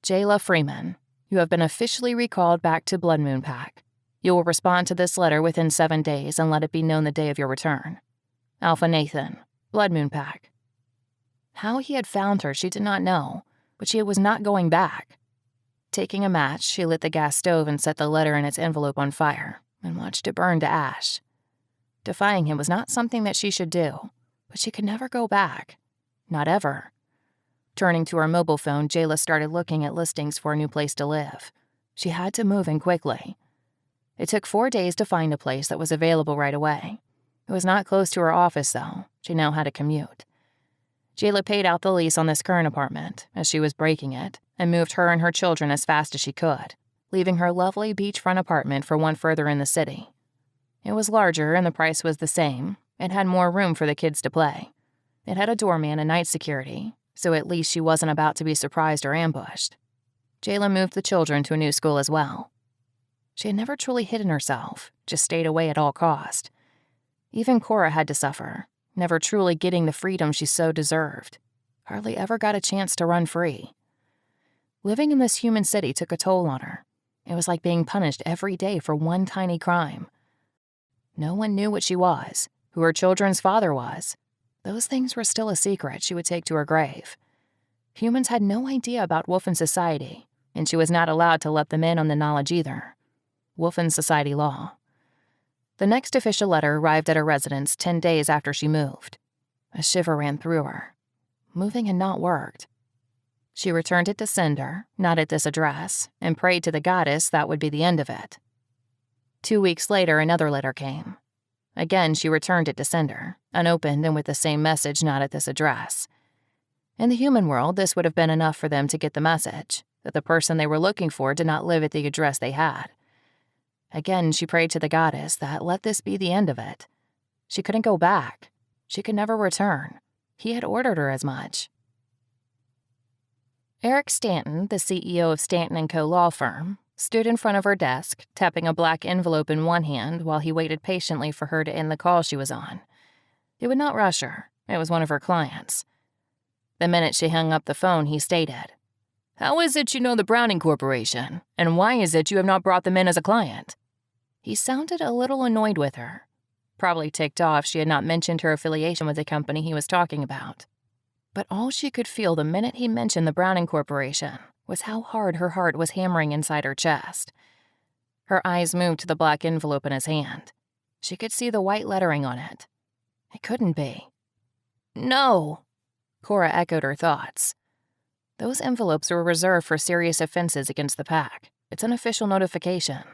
Jayla Freeman, you have been officially recalled back to Blood Moon Pack. You will respond to this letter within 7 days and let it be known the day of your return. Alpha Nathan, Blood Moon Pack. How he had found her, she did not know, but she was not going back. Taking a match, she lit the gas stove and set the letter and its envelope on fire and watched it burn to ash. Defying him was not something that she should do, but she could never go back. Not ever. Turning to her mobile phone, Jayla started looking at listings for a new place to live. She had to move in quickly. It took 4 days to find a place that was available right away. It was not close to her office, though. She now had to commute. Jayla paid out the lease on this current apartment as she was breaking it and moved her and her children as fast as she could, leaving her lovely beachfront apartment for one further in the city. It was larger and the price was the same. It had more room for the kids to play. It had a doorman and night security, so at least she wasn't about to be surprised or ambushed. Jayla moved the children to a new school as well. She had never truly hidden herself, just stayed away at all cost. Even Cora had to suffer, never truly getting the freedom she so deserved. Hardly ever got a chance to run free. Living in this human city took a toll on her. It was like being punished every day for one tiny crime. No one knew what she was, who her children's father was. Those things were still a secret she would take to her grave. Humans had no idea about Wolfen society, and she was not allowed to let them in on the knowledge either. Wolfen society law. The next official letter arrived at her residence 10 days after she moved. A shiver ran through her. Moving had not worked. She returned it to sender, not at this address, and prayed to the goddess that would be the end of it. 2 weeks later, another letter came. Again, she returned it to sender, unopened and with the same message, not at this address. In the human world, this would have been enough for them to get the message, that the person they were looking for did not live at the address they had. Again, she prayed to the goddess that let this be the end of it. She couldn't go back. She could never return. He had ordered her as much. Eric Stanton, the CEO of Stanton & Co. law firm, stood in front of her desk, tapping a black envelope in one hand while he waited patiently for her to end the call she was on. He would not rush her. It was one of her clients. The minute she hung up the phone, he stated, "How is it you know the Browning Corporation, and why is it you have not brought them in as a client?" He sounded a little annoyed with her, probably ticked off she had not mentioned her affiliation with the company he was talking about. But all she could feel the minute he mentioned the Browning Corporation was how hard her heart was hammering inside her chest. Her eyes moved to the black envelope in his hand. She could see the white lettering on it. It couldn't be. "No," Cora echoed her thoughts. Those envelopes were reserved for serious offenses against the pack. It's an official notification.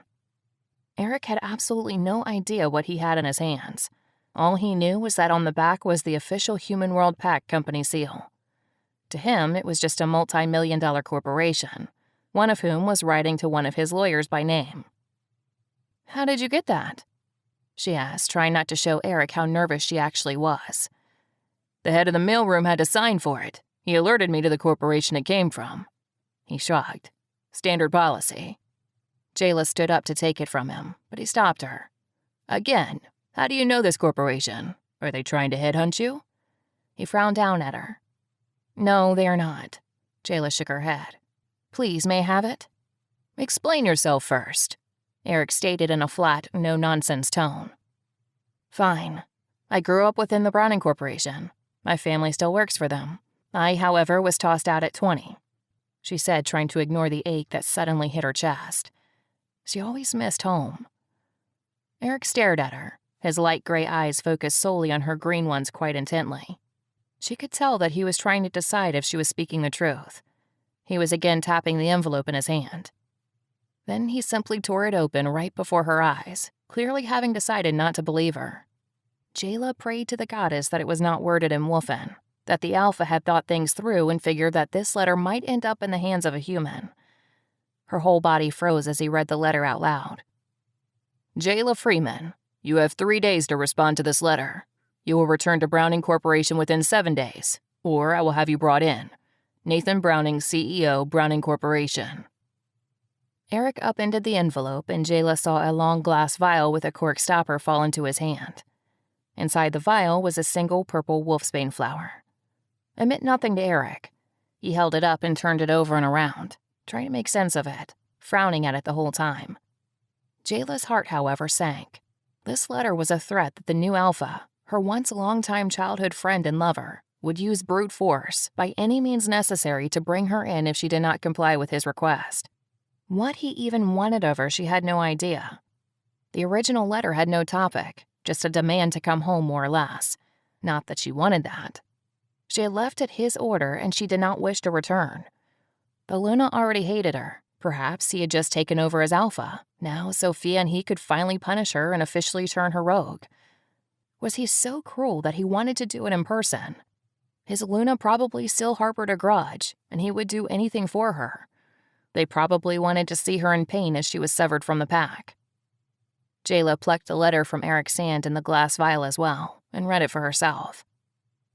Eric had absolutely no idea what he had in his hands. All he knew was that on the back was the official Human World Pack company seal. To him, it was just a multi-million-dollar corporation, one of whom was writing to one of his lawyers by name. "How did you get that?" she asked, trying not to show Eric how nervous she actually was. "The head of the mailroom had to sign for it. He alerted me to the corporation it came from." He shrugged. "Standard policy." Jayla stood up to take it from him, but he stopped her. "Again, how do you know this corporation? Are they trying to headhunt you?" He frowned down at her. "No, they are not." Jayla shook her head. "Please, may I have it?" "Explain yourself first," Eric stated in a flat, no-nonsense tone. "Fine. I grew up within the Browning Corporation. My family still works for them. I, however, was tossed out at 20, she said, trying to ignore the ache that suddenly hit her chest. She always missed home. Eric stared at her, his light gray eyes focused solely on her green ones quite intently. She could tell that he was trying to decide if she was speaking the truth. He was again tapping the envelope in his hand. Then he simply tore it open right before her eyes, clearly having decided not to believe her. Jayla prayed to the goddess that it was not worded in Wolfen, that the Alpha had thought things through and figured that this letter might end up in the hands of a human. Her whole body froze as he read the letter out loud. "Jayla Freeman, you have 3 days to respond to this letter. You will return to Browning Corporation within 7 days, or I will have you brought in. Nathan Browning, CEO, Browning Corporation." Eric upended the envelope, and Jayla saw a long glass vial with a cork stopper fall into his hand. Inside the vial was a single purple wolfsbane flower. It meant nothing to Eric. He held it up and turned it over and around. trying to make sense of it, frowning at it the whole time. Jayla's heart, however, sank. This letter was a threat that the new Alpha, her once longtime childhood friend and lover, would use brute force by any means necessary to bring her in if she did not comply with his request. What he even wanted of her, she had no idea. The original letter had no topic, just a demand to come home more or less. Not that she wanted that. She had left at his order and she did not wish to return. Though Luna already hated her, perhaps he had just taken over as Alpha. Now Sophia and he could finally punish her and officially turn her rogue. Was he so cruel that he wanted to do it in person? His Luna probably still harbored a grudge, and he would do anything for her. They probably wanted to see her in pain as she was severed from the pack. Jayla plucked the letter from Eric's sand in the glass vial as well, and read it for herself.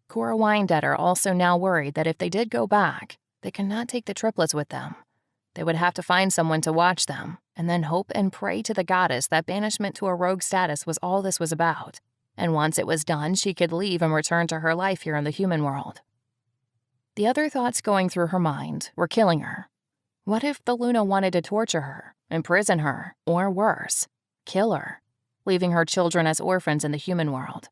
Cora whined at her, also now worried that if they did go back, they could not take the triplets with them. They would have to find someone to watch them, and then hope and pray to the goddess that banishment to a rogue status was all this was about. And once it was done, she could leave and return to her life here in the human world. The other thoughts going through her mind were killing her. What if the Luna wanted to torture her, imprison her, or worse, kill her, leaving her children as orphans in the human world?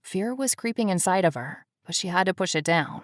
Fear was creeping inside of her, but she had to push it down.